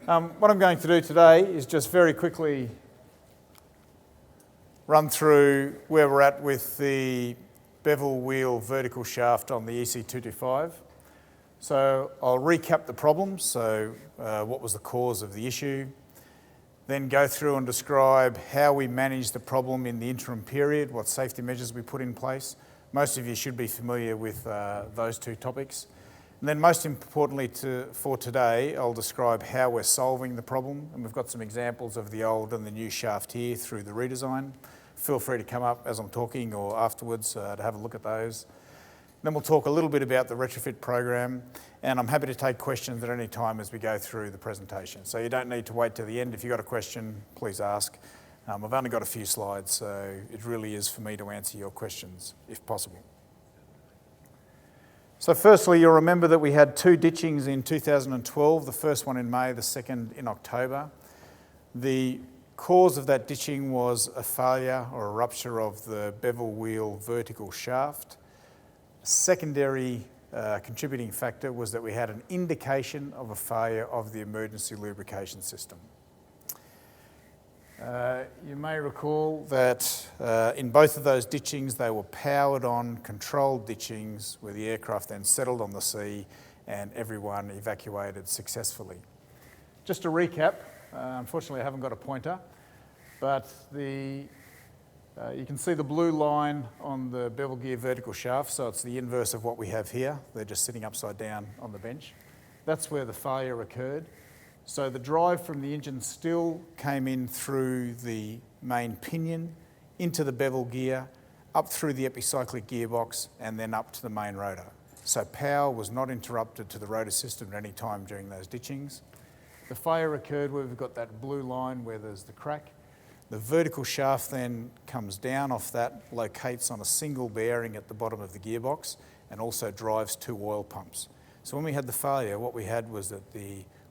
What I'm going to do today is just very quickly run through where we're at with the bevel wheel vertical shaft on the EC225. So I'll recap the problem, so what was the cause of the issue, then go through and describe how we managed the problem in the interim period, what safety measures we put in place. Most of you should be familiar with those two topics. And then most importantly for today, I'll describe how we're solving the problem. And we've got some examples of the old and the new shaft here through the redesign. Feel free to come up as I'm talking or afterwards to have a look at those. Then we'll talk a little bit about the retrofit program, and I'm happy to take questions at any time as we go through the presentation. So you don't need to wait till the end. If you've got a question, please ask. I've only got a few slides, so it really is for me to answer your questions, if possible. So firstly, you'll remember that we had two ditchings in 2012, the first one in May, the second in October. The cause of that ditching was a failure or a rupture of the bevel wheel vertical shaft. A secondary contributing factor was that we had an indication of a failure of the emergency lubrication system. You may recall that in both of those ditchings, they were powered on, controlled ditchings where the aircraft then settled on the sea and everyone evacuated successfully. Just to recap, unfortunately I haven't got a pointer, but you can see the blue line on the bevel gear vertical shaft, so it's the inverse of what we have here. They're just sitting upside down on the bench. That's where the failure occurred. So the drive from the engine still came in through the main pinion, into the bevel gear, up through the epicyclic gearbox, and then up to the main rotor. So power was not interrupted to the rotor system at any time during those ditchings. The failure occurred where we've got that blue line where there's the crack. The vertical shaft then comes down off that, locates on a single bearing at the bottom of the gearbox, and also drives two oil pumps. So when we had the failure, what we had was that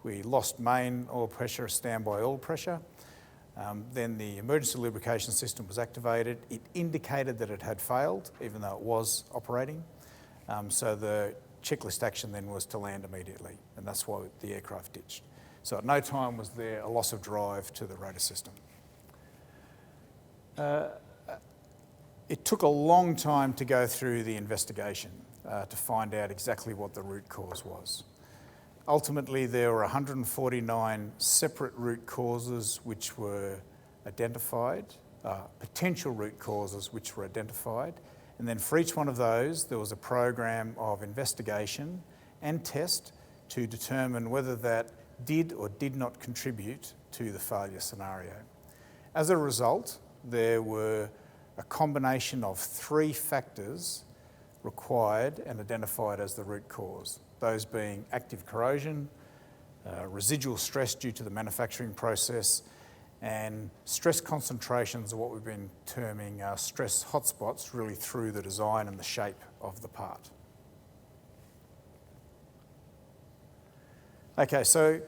we lost main oil pressure, standby oil pressure. Then the emergency lubrication system was activated. It indicated that it had failed, even though it was operating. So the checklist action then was to land immediately, and that's why the aircraft ditched. So at no time was there a loss of drive to the rotor system. It took a long time to go through the investigation to find out exactly what the root cause was. Ultimately, there were 149 separate root causes which were identified, potential root causes which were identified, and then for each one of those there was a program of investigation and test to determine whether that did or did not contribute to the failure scenario. As a result, there were a combination of three factors required and identified as the root cause. Those being active corrosion, residual stress due to the manufacturing process, and stress concentrations, or what we've been terming stress hotspots, really through the design and the shape of the part. Okay, so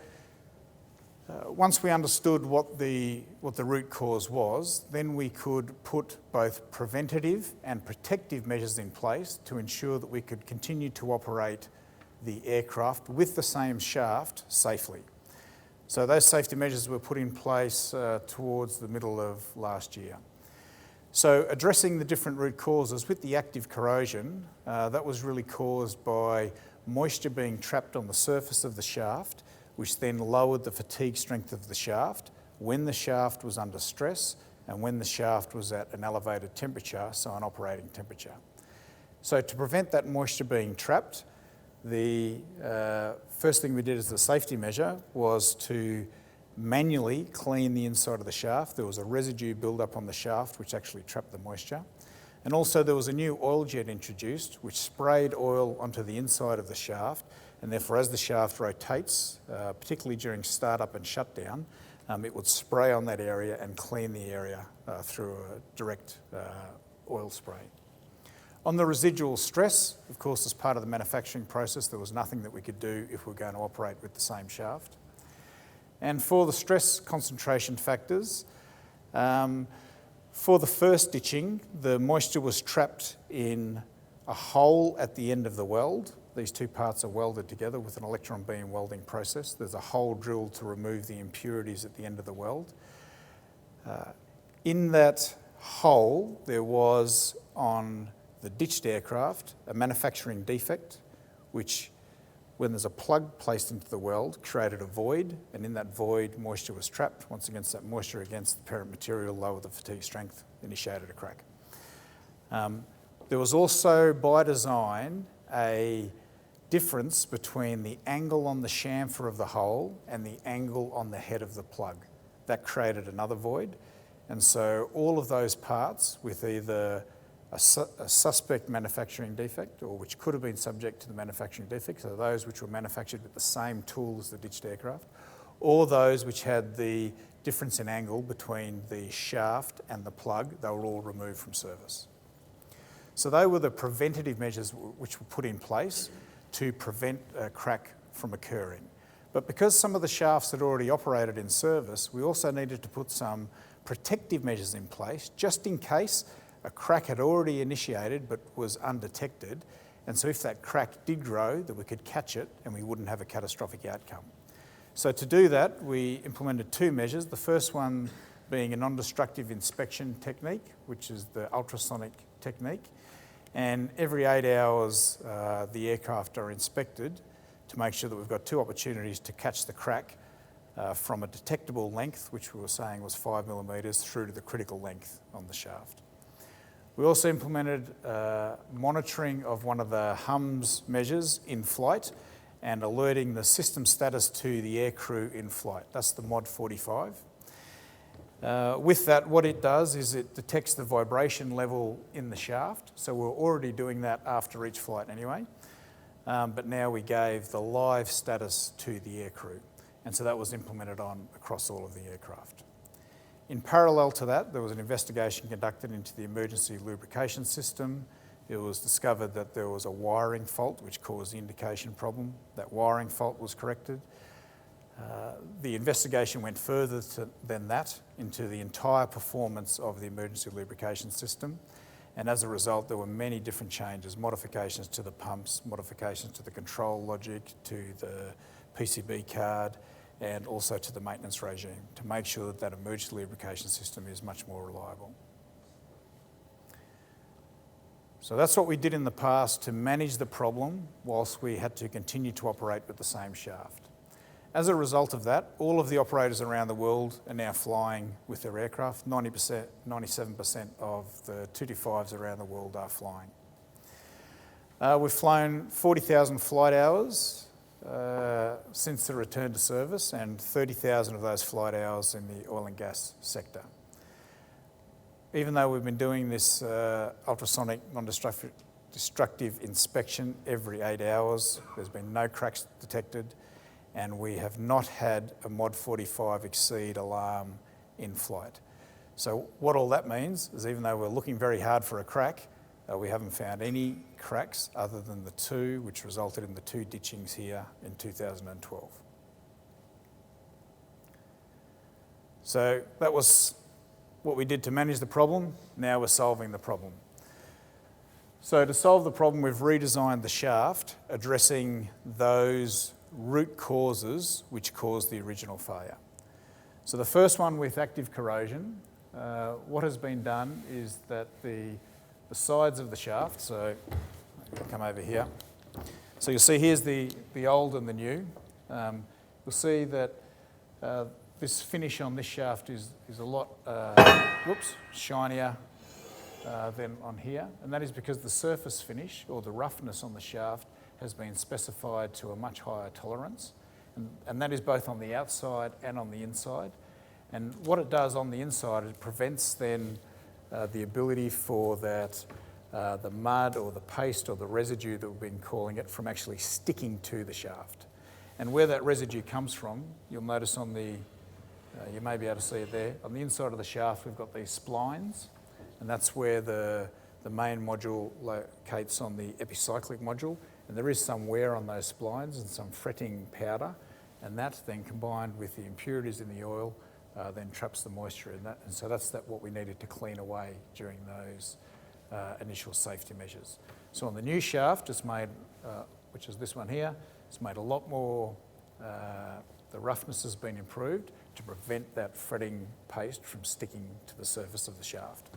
once we understood what the root cause was, then we could put both preventative and protective measures in place to ensure that we could continue to operate the aircraft with the same shaft safely. So those safety measures were put in place towards the middle of last year. So addressing the different root causes, with the active corrosion, that was really caused by moisture being trapped on the surface of the shaft, which then lowered the fatigue strength of the shaft when the shaft was under stress and when the shaft was at an elevated temperature, so an operating temperature. So to prevent that moisture being trapped, the first thing we did as a safety measure was to manually clean the inside of the shaft. There was a residue build-up on the shaft which actually trapped the moisture. And also there was a new oil jet introduced which sprayed oil onto the inside of the shaft, and therefore as the shaft rotates, particularly during startup and shutdown, it would spray on that area and clean the area through a direct oil spray. On the residual stress, of course, as part of the manufacturing process, there was nothing that we could do if we were going to operate with the same shaft. And for the stress concentration factors, for the first ditching, the moisture was trapped in a hole at the end of the weld, these two parts are welded together with an electron beam welding process. There's a hole drilled to remove the impurities at the end of the weld. In that hole, there was, on the ditched aircraft, a manufacturing defect, which, when there's a plug placed into the weld, created a void, and in that void, moisture was trapped. Once against that moisture against the parent material, lowered the fatigue strength, initiated a crack. There was also, by design, a difference between the angle on the chamfer of the hole and the angle on the head of the plug. That created another void. And so all of those parts with either a suspect manufacturing defect, or which could have been subject to the manufacturing defect, so those which were manufactured with the same tool as the ditched aircraft, or those which had the difference in angle between the shaft and the plug, they were all removed from service. So they were the preventative measures which were put in place to prevent a crack from occurring. But because some of the shafts had already operated in service, we also needed to put some protective measures in place just in case a crack had already initiated but was undetected. And so if that crack did grow, that we could catch it and we wouldn't have a catastrophic outcome. So to do that, we implemented two measures. The first one being a non-destructive inspection technique, which is the ultrasonic technique. And every 8 hours, the aircraft are inspected to make sure that we've got two opportunities to catch the crack from a detectable length, which we were saying was 5 millimetres, through to the critical length on the shaft. We also implemented monitoring of one of the HUMS measures in flight and alerting the system status to the aircrew in flight. That's the Mod 45. With that, what it does is it detects the vibration level in the shaft. So we're already doing that after each flight anyway. But now we gave the live status to the aircrew. And so that was implemented on across all of the aircraft. In parallel to that, there was an investigation conducted into the emergency lubrication system. It was discovered that there was a wiring fault which caused the indication problem. That wiring fault was corrected. The investigation went further than that into the entire performance of the emergency lubrication system. And as a result, there were many different changes, modifications to the pumps, modifications to the control logic, to the PCB card, and also to the maintenance regime to make sure that that emergency lubrication system is much more reliable. So that's what we did in the past to manage the problem whilst we had to continue to operate with the same shaft. As a result of that, all of the operators around the world are now flying with their aircraft. 90%, 97% of the 225s around the world are flying. We've flown 40,000 flight hours since the return to service, and 30,000 of those flight hours in the oil and gas sector. Even though we've been doing this ultrasonic non-destructive inspection every 8 hours, there's been no cracks detected, and we have not had a Mod 45 exceed alarm in flight. So what all that means is, even though we're looking very hard for a crack, we haven't found any cracks other than the two which resulted in the two ditchings here in 2012. So that was what we did to manage the problem. Now we're solving the problem. So to solve the problem, we've redesigned the shaft, addressing those root causes which caused the original failure. So the first one, with active corrosion, what has been done is that the sides of the shaft, so I'll come over here. So you'll see here's the old and the new. You'll see that this finish on this shaft is a lot shinier than on here, and that is because the surface finish, or the roughness on the shaft, has been specified to a much higher tolerance, and that is both on the outside and on the inside. And what it does on the inside, it prevents then the ability for that the mud or the paste or the residue that we've been calling it from actually sticking to the shaft. And where that residue comes from, you'll notice on the, you may be able to see it there, on the inside of the shaft we've got these splines, and that's where the main module locates on the epicyclic module. And there is some wear on those splines and some fretting powder, and that then, combined with the impurities in the oil, then traps the moisture in that. And so that's what we needed to clean away during those initial safety measures. So on the new shaft, it's made which is this one here. It's made a lot more, the roughness has been improved to prevent that fretting paste from sticking to the surface of the shaft.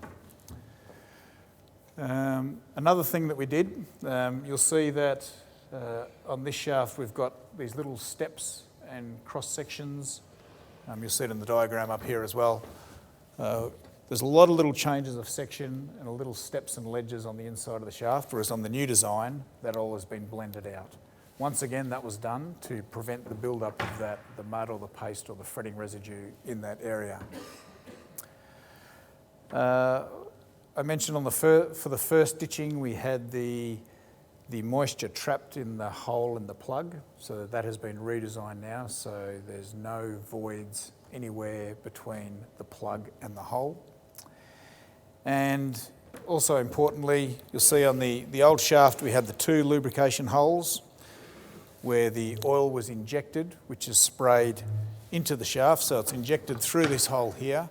Another thing that we did, you'll see that on this shaft we've got these little steps and cross sections. You'll see it in the diagram up here as well. There's a lot of little changes of section and little steps and ledges on the inside of the shaft, whereas on the new design, that all has been blended out. Once again, that was done to prevent the build-up of that, the mud or the paste or the fretting residue in that area. I mentioned for the first stitching, we had the moisture trapped in the hole in the plug, so that has been redesigned now, so there's no voids anywhere between the plug and the hole. And also importantly, you'll see on the old shaft we had the 2 lubrication holes where the oil was injected, which is sprayed into the shaft, so it's injected through this hole here,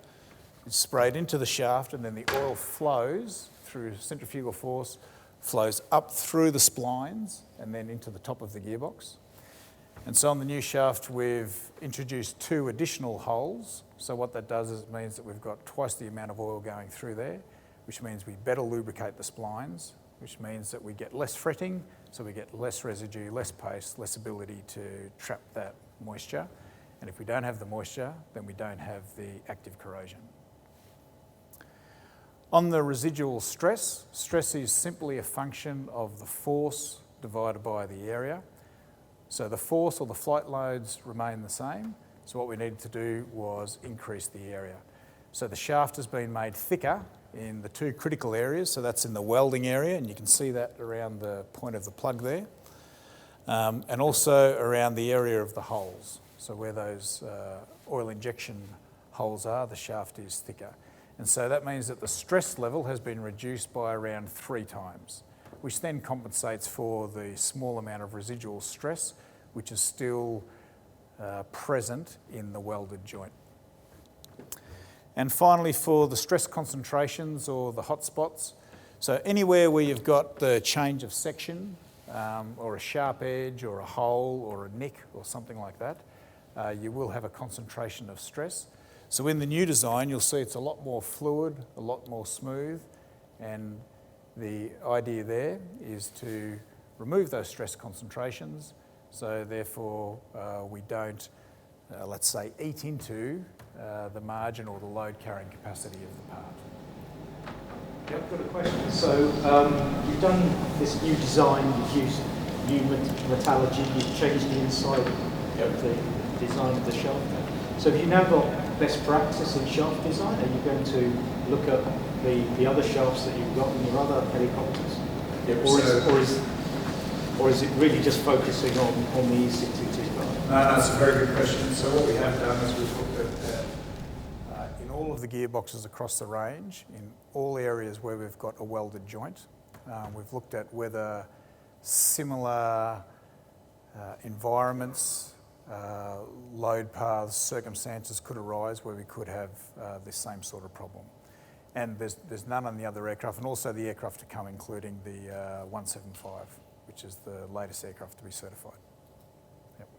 it's sprayed into the shaft, and then the oil flows through centrifugal force, flows up through the splines and then into the top of the gearbox. And so on the new shaft we've introduced 2 additional holes. So what that does is it means that we've got twice the amount of oil going through there, which means we better lubricate the splines, which means that we get less fretting, so we get less residue, less paste, less ability to trap that moisture. And if we don't have the moisture, then we don't have the active corrosion. On the residual stress, stress is simply a function of the force divided by the area. So the force or the flight loads remain the same. So what we needed to do was increase the area. So the shaft has been made thicker in the 2 critical areas. So that's in the welding area, and you can see that around the point of the plug there. And also around the area of the holes. So where those oil injection holes are, the shaft is thicker. And so that means that the stress level has been reduced by around 3 times, which then compensates for the small amount of residual stress, which is still present in the welded joint. And finally, for the stress concentrations or the hot spots, so anywhere where you've got the change of section, or a sharp edge or a hole or a nick or something like that, you will have a concentration of stress. So in the new design, you'll see it's a lot more fluid, a lot more smooth, and the idea there is to remove those stress concentrations, so therefore we don't, let's say, eat into the margin or the load carrying capacity of the part. Yeah, I've got a question. So you've done this new design, you've used new metallurgy, you've changed the inside of the design of the shaft. So have you now got best practice in shaft design? Are you going to look at the other shafts that you've got in your other helicopters? Yeah, or is it really just focusing on the EC225? No, that's a very good question. So what we have done is we've looked at in all of the gearboxes across the range, in all areas where we've got a welded joint, we've looked at whether similar environments, load paths, circumstances could arise where we could have this same sort of problem. And there's none on the other aircraft, and also the aircraft to come, including the 175, which is the latest aircraft to be certified. Yep.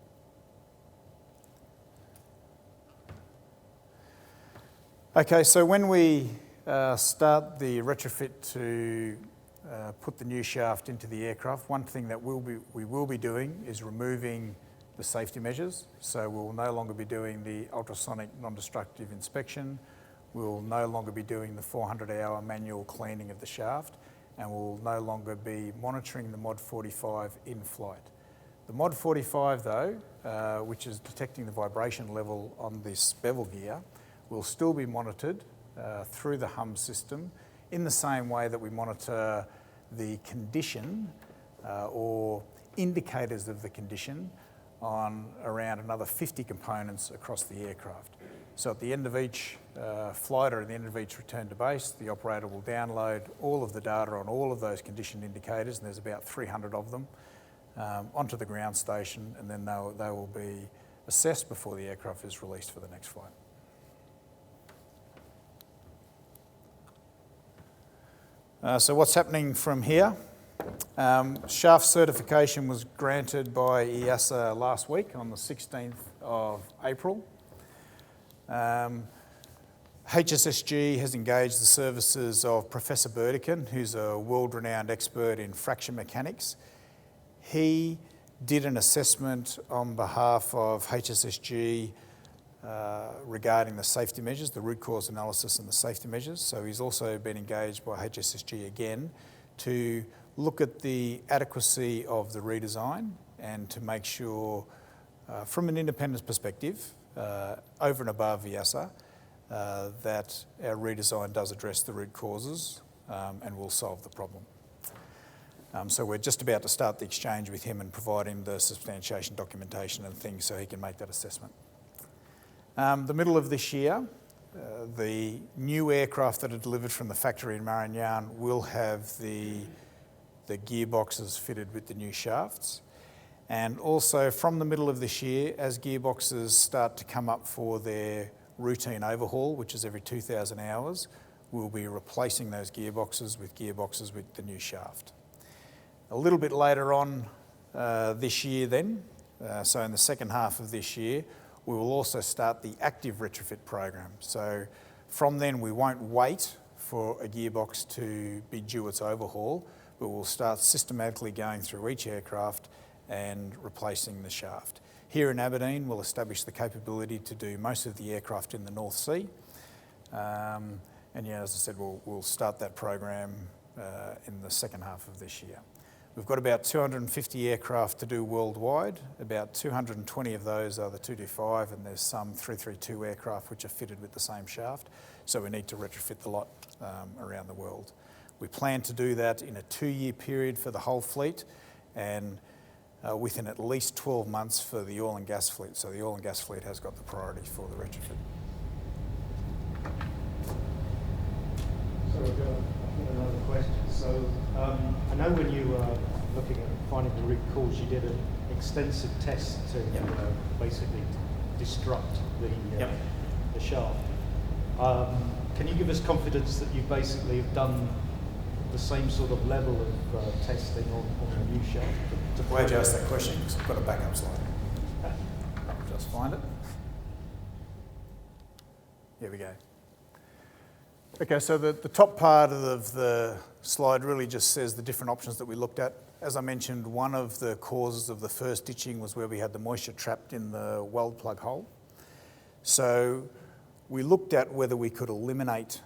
Okay, so when we start the retrofit to put the new shaft into the aircraft, one thing that we will be doing is removing the safety measures. So we'll no longer be doing the ultrasonic non-destructive inspection. We'll no longer be doing the 400-hour manual cleaning of the shaft, and we'll no longer be monitoring the Mod 45 in flight. The Mod 45 though, which is detecting the vibration level on this bevel gear, will still be monitored through the hum system in the same way that we monitor the condition or indicators of the condition on around another 50 components across the aircraft. So at the end of each flight or at the end of each return to base, the operator will download all of the data on all of those condition indicators, and there's about 300 of them, onto the ground station, and then they will be assessed before the aircraft is released for the next flight. So what's happening from here? Shaft certification was granted by EASA last week on the 16th of April. HSSG has engaged the services of Professor Burdekin, who's a world-renowned expert in fracture mechanics. He did an assessment on behalf of HSSG regarding the safety measures, the root cause analysis and the safety measures. So he's also been engaged by HSSG again to look at the adequacy of the redesign and to make sure, from an independence perspective, over and above EASA, that our redesign does address the root causes and will solve the problem. So we're just about to start the exchange with him and provide him the substantiation documentation and things so he can make that assessment. The middle of this year, the new aircraft that are delivered from the factory in Marignane will have the gearboxes fitted with the new shafts. And also from the middle of this year, as gearboxes start to come up for their routine overhaul, which is every 2,000 hours, we'll be replacing those gearboxes with the new shaft. A little bit later on this year then, so in the second half of this year, we will also start the active retrofit program. So from then we won't wait for a gearbox to be due its overhaul, but we'll start systematically going through each aircraft and replacing the shaft. Here in Aberdeen, we'll establish the capability to do most of the aircraft in the North Sea. And yeah, as I said, we'll start that program in the second half of this year. We've got about 250 aircraft to do worldwide. About 220 of those are the 225, and there's some 332 aircraft which are fitted with the same shaft. So we need to retrofit the lot around the world. We plan to do that in a 2-year period for the whole fleet, and within at least 12 months for the oil and gas fleet. So the oil and gas fleet has got the priority for the retrofit. So I've got another question. So I know when you were looking at finding the root cause, you did an extensive test to basically destruct the shaft. Can you give us confidence that you basically have done the same sort of level of testing on the new shaft? Glad you asked that question, because I've got a backup slide. Just find it. Here we go. Okay, so the top part of the slide really just says the different options that we looked at. As I mentioned, one of the causes of the first ditching was where we had the moisture trapped in the weld plug hole. So we looked at whether we could eliminate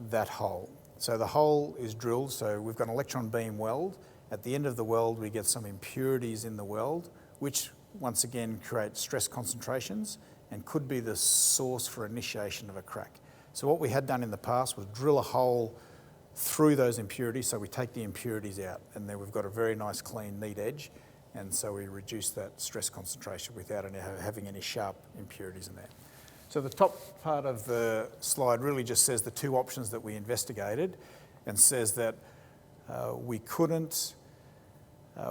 that hole. So the hole is drilled, so we've got an electron beam weld. At the end of the weld, we get some impurities in the weld, which once again create stress concentrations and could be the source for initiation of a crack. So what we had done in the past was drill a hole through those impurities, so we take the impurities out, and then we've got a very nice, clean, neat edge, and so we reduce that stress concentration without having any sharp impurities in there. So the top part of the slide really just says the two options that we investigated, and says that we couldn't,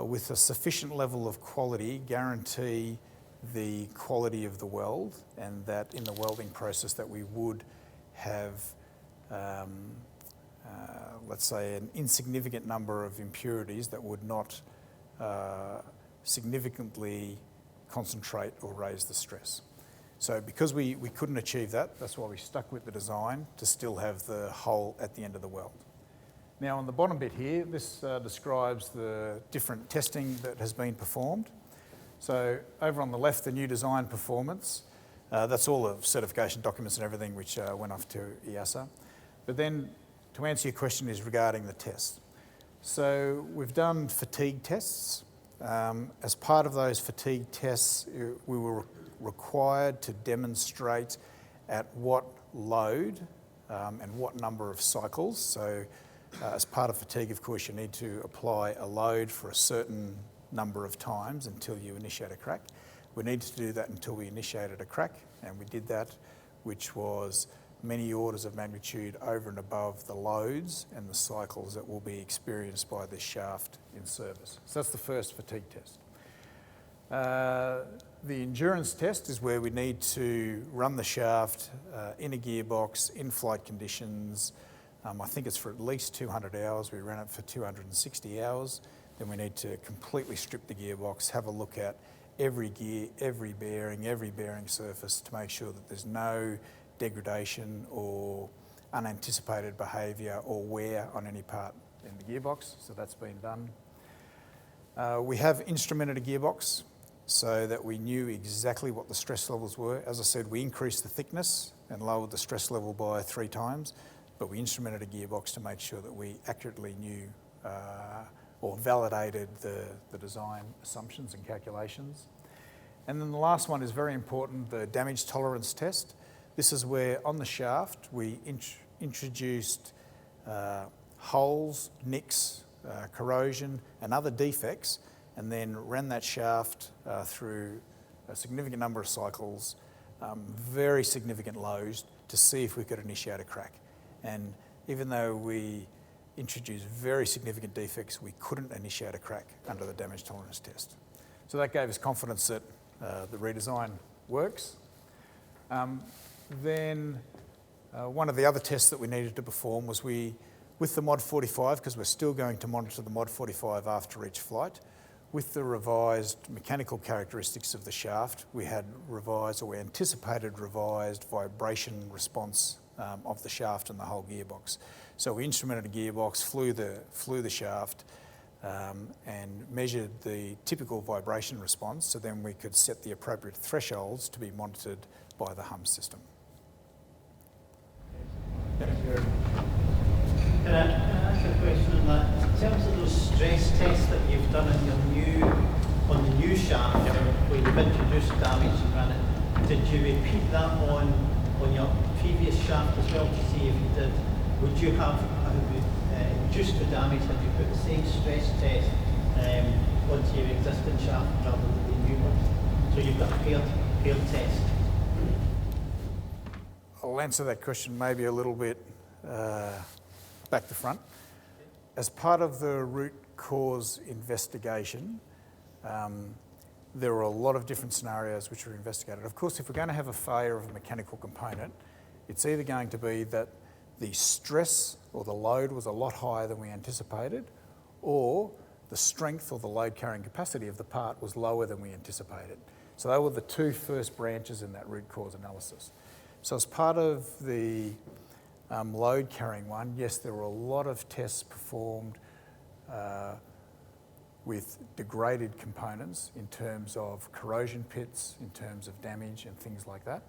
with a sufficient level of quality, guarantee the quality of the weld, and that in the welding process that we would have, let's say, an insignificant number of impurities that would not significantly concentrate or raise the stress. So because we couldn't achieve that, that's why we stuck with the design to still have the hole at the end of the weld. Now on the bottom bit here, this describes the different testing that has been performed. So over on the left, the new design performance, that's all the certification documents and everything which went off to EASA. But then to answer your question is regarding the tests. So we've done fatigue tests. As part of those fatigue tests, we were required to demonstrate at what load and what number of cycles. So as part of fatigue, of course, you need to apply a load for a certain number of times until you initiate a crack. We needed to do that until we initiated a crack, and we did that, which was many orders of magnitude over and above the loads and the cycles that will be experienced by this shaft in service. So that's the first fatigue test. The endurance test is where we need to run the shaft in a gearbox, in flight conditions, I think it's for at least 200 hours. We ran it for 260 hours. Then we need to completely strip the gearbox, have a look at every gear, every bearing surface to make sure that there's no degradation or unanticipated behaviour or wear on any part in the gearbox. So that's been done. We have instrumented a gearbox so that we knew exactly what the stress levels were. As I said, we increased the thickness and lowered the stress level by 3 times, but we instrumented a gearbox to make sure that we accurately knew or validated the design assumptions and calculations. And then the last one is very important, the damage tolerance test. This is where on the shaft we introduced holes, nicks, corrosion and other defects, and then ran that shaft through a significant number of cycles, very significant loads, to see if we could initiate a crack. And even though we introduced very significant defects, we couldn't initiate a crack under the damage tolerance test. So that gave us confidence that the redesign works. Then one of the other tests that we needed to perform was with the Mod 45, because we're still going to monitor the Mod 45 after each flight, with the revised mechanical characteristics of the shaft, we had revised, or we anticipated revised vibration response of the shaft and the whole gearbox. So we instrumented a gearbox, flew the shaft, and measured the typical vibration response, so then we could set the appropriate thresholds to be monitored by the HUM system. Can I ask a question on that? In terms of those stress tests that you've done on the new shaft, where you've introduced damage and ran it, did you repeat that on your previous shaft as well to see if you did? Would you have reduced the damage? Have you put the same stress test onto your existing shaft rather than the new one? So you've got a paired test. I'll answer that question maybe a little bit back to front. As part of the root cause investigation, there were a lot of different scenarios which were investigated. Of course, if we're going to have a failure of a mechanical component, it's either going to be that the stress or the load was a lot higher than we anticipated, or the strength or the load carrying capacity of the part was lower than we anticipated. So they were the 2 first branches in that root cause analysis. So as part of the load carrying one, yes, there were a lot of tests performed with degraded components in terms of corrosion pits, in terms of damage and things like that.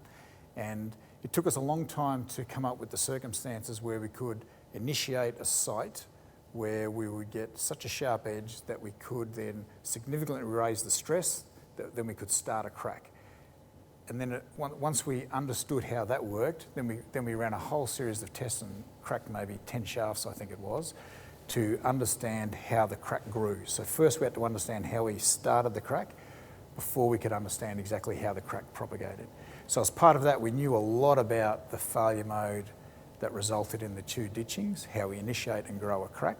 And it took us a long time to come up with the circumstances where we could initiate a site where we would get such a sharp edge that we could then significantly raise the stress, that then we could start a crack. And then once we understood how that worked, then we ran a whole series of tests and cracked maybe 10 shafts, I think it was, to understand how the crack grew. So first we had to understand how we started the crack before we could understand exactly how the crack propagated. So as part of that, we knew a lot about the failure mode that resulted in the 2 ditchings, how we initiate and grow a crack.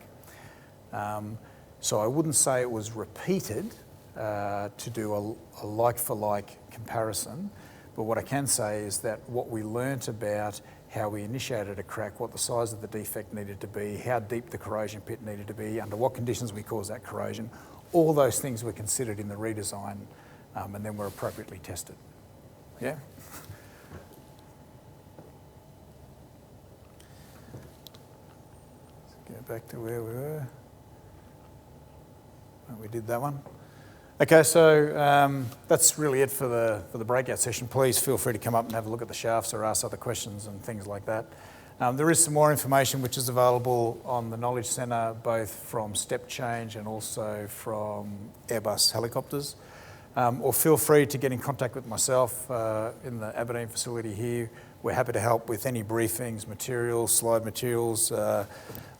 So I wouldn't say it was repeated to do a like-for-like comparison, but what I can say is that what we learnt about how we initiated a crack, what the size of the defect needed to be, how deep the corrosion pit needed to be, under what conditions we caused that corrosion, all those things were considered in the redesign and then were appropriately tested. Yeah? Let's go back to where we were. Oh, we did that one. Okay, so that's really it for the breakout session. Please feel free to come up and have a look at the shafts or ask other questions and things like that. There is some more information which is available on the Knowledge Centre, both from Step Change and also from Airbus Helicopters. Or feel free to get in contact with myself in the Aberdeen facility here. We're happy to help with any briefings, materials, slide materials,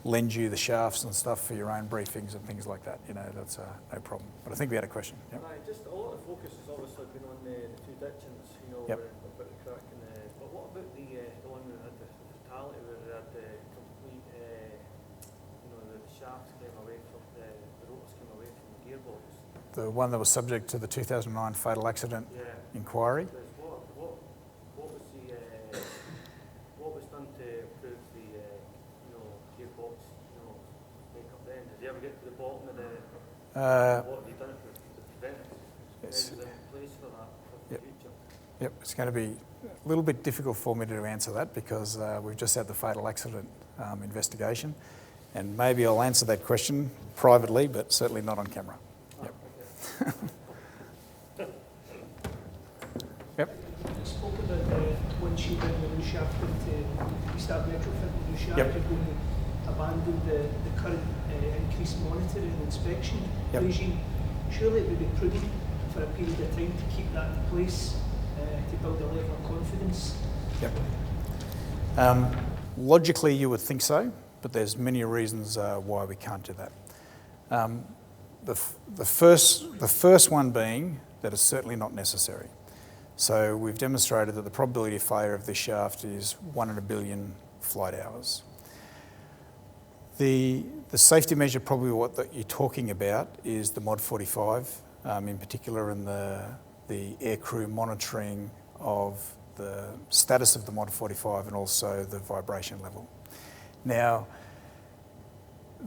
lend you the shafts and stuff for your own briefings and things like that. You know, that's no problem. But I think we had a question. Yep. Just a lot of focus has obviously been on the 2 ditchings, you know, yep. about the crack. But what about the one that had the fatality, where it had the complete, you know, the shafts came away from the rotors came away from the gearbox? The one that was subject to the 2009 fatal accident inquiry? What was done to improve the, you know, What have you done to prevent it? Yes. Measures in place for that for the future? Yep, it's going to be a little bit difficult for me to answer that because we've just had the fatal accident investigation, and maybe I'll answer that question privately, but certainly not on camera. Yep. Yep. You spoke about once you bring the new shaft into, you start retrofitting the new shaft, Yep. you're going to abandon the current increased monitoring and inspection Yep. regime. Surely it would be prudent for a period of time to keep that in place to build a level of confidence. Yep. Logically, you would think so, but there's many reasons why we can't do that. The first one being that it's certainly not necessary. So we've demonstrated that the probability of failure of this shaft is 1 in a billion flight hours. The safety measure, probably what that you're talking about, is the Mod 45, in particular, in the aircrew monitoring of the status of the Mod 45 and also the vibration level. Now,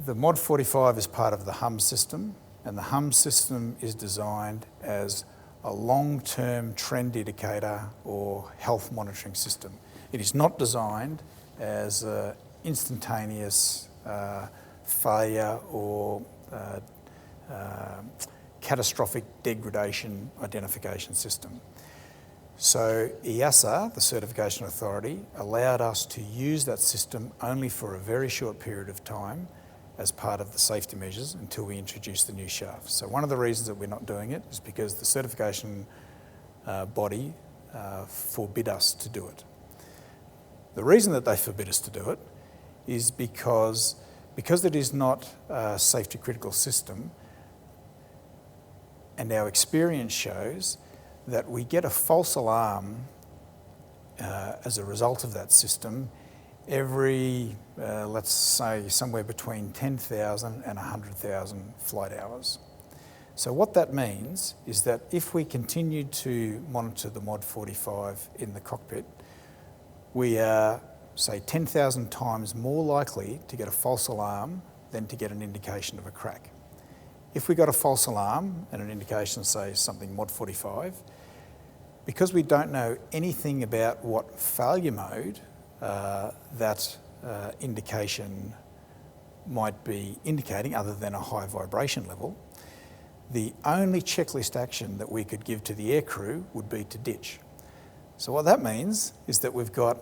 the Mod 45 is part of the HUM system, and the HUM system is designed as a long-term trend indicator or health monitoring system. It is not designed as an instantaneous failure or catastrophic degradation identification system. So EASA, the certification authority, allowed us to use that system only for a very short period of time as part of the safety measures until we introduce the new shaft. So one of the reasons that we're not doing it is because the certification body forbid us to do it. The reason that they forbid us to do it is because it is not a safety critical system, and our experience shows that we get a false alarm as a result of that system every, let's say, somewhere between 10,000 and 100,000 flight hours. So what that means is that if we continue to monitor the Mod 45 in the cockpit, we are, say, 10,000 times more likely to get a false alarm than to get an indication of a crack. If we got a false alarm and an indication, say, something Mod 45, because we don't know anything about what failure mode that indication might be indicating other than a high vibration level, the only checklist action that we could give to the aircrew would be to ditch. So what that means is that we've got,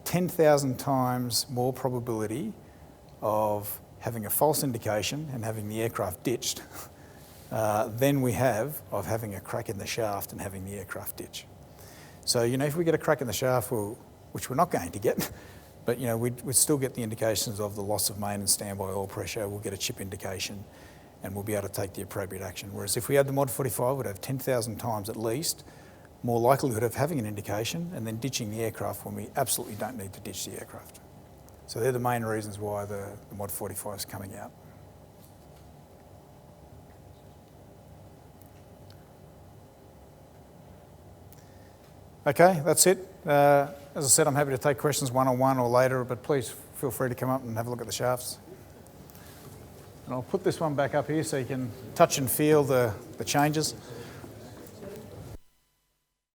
10,000 times more probability of having a false indication and having the aircraft ditched than we have of having a crack in the shaft and having the aircraft ditch. So, if we get a crack in the shaft, which we're not going to get, but we'd still get the indications of the loss of main and standby oil pressure. We'll get a chip indication, and we'll be able to take the appropriate action. Whereas if we had the Mod 45, we'd have 10,000 times at least more likelihood of having an indication and then ditching the aircraft when we absolutely don't need to ditch the aircraft. So they're the main reasons why the Mod 45 is coming out. Okay, that's it. As I said, I'm happy to take questions one-on-one or later, but please feel free to come up and have a look at the shafts. And I'll put this one back up here so you can touch and feel the changes.